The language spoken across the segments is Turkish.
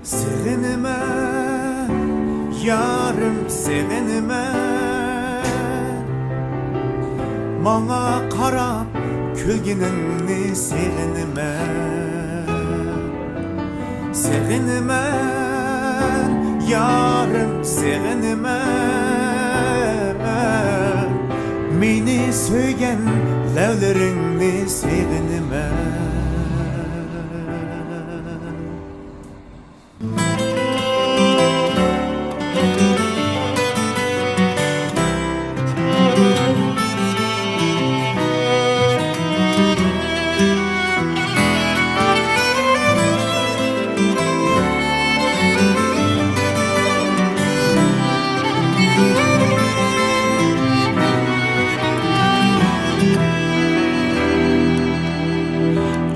Sevinime, yarım sevinime, bana qarab külginingni sevinime. Sevinime, yarım sevinime, meni söygen lavlaringni sevinime.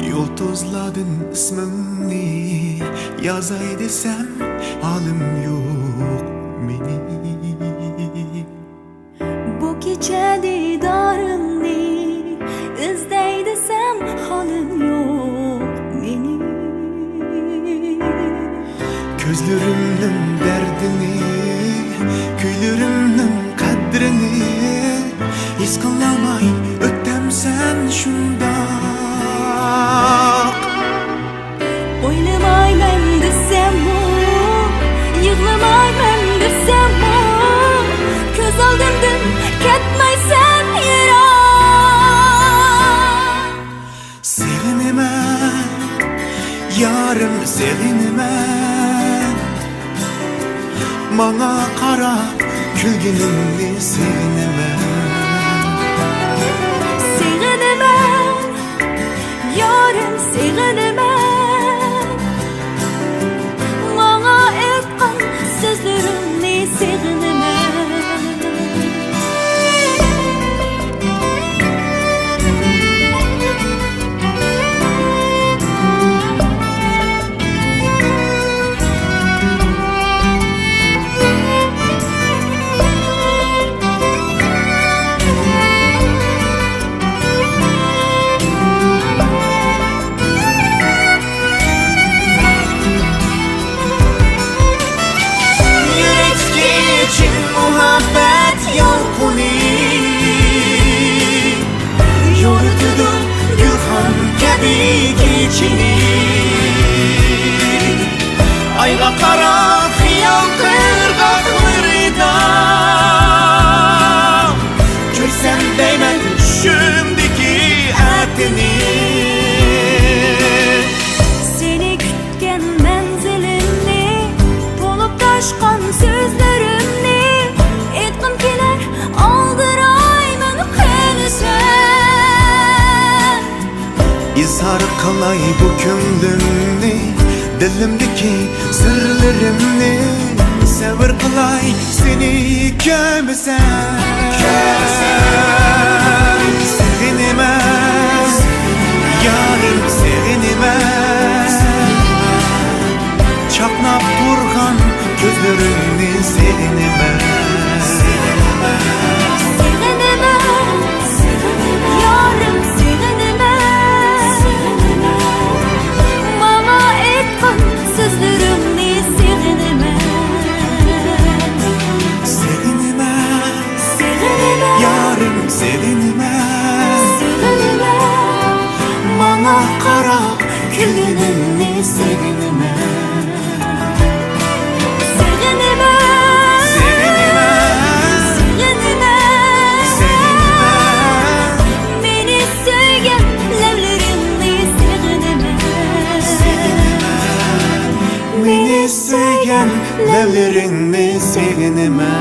Yulduzladın ismimni yazay desem halim yok meni. Bu gece didarını izlay desem halim yok meni. Gözlerimnin derdini, kuylarımның kadrini his kılamay öttem sen şunda. Oynamayman desem bu, yığlamayman desem bu, göz aldımdan ketmaysan yirak. Sevinime, yarım sevinime, bana qarab külginingni sevinime. Sevinime, yarım sevinime, bana aytgan sözlerimni sevinime. Muhabbet yolkuni yo'ritudu gulxan kabi kechini. Ayga qarab xiyol qirg'oqlarida ko'rsam deyman tushimdagi atini. Seni kutgan manzilimni to'lib toshqan so'zlarimni aytqim kelar oldirayman qilsam. İzhar qilay bu ko'nglimni, dilimdagi sirlarimni, sabr qilay seni ko'msam. Sevinime, yarım sevinime, chaqnab turgan ko'zlaringni sevinime. Sevinime, yarım sevinime, bana aytgan sözlerimni sevinime. Sevinime, Sevinime, yarım sevinime, sevinime, bana qarab külginingni sevinime. sevinime, Sevinime, sevinime, sevinime, meni söygen lavlaringni sevinime. meni sevgen lavlaringni sevinime.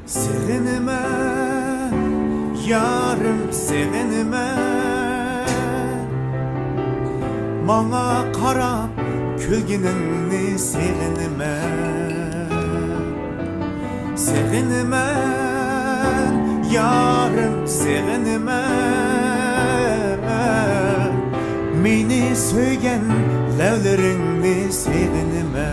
Sevinime, yarım sevinime, bana qarab külginingni sevinime. Sevinime, yarım sevinime, meni söygen lavlaringni sevinime.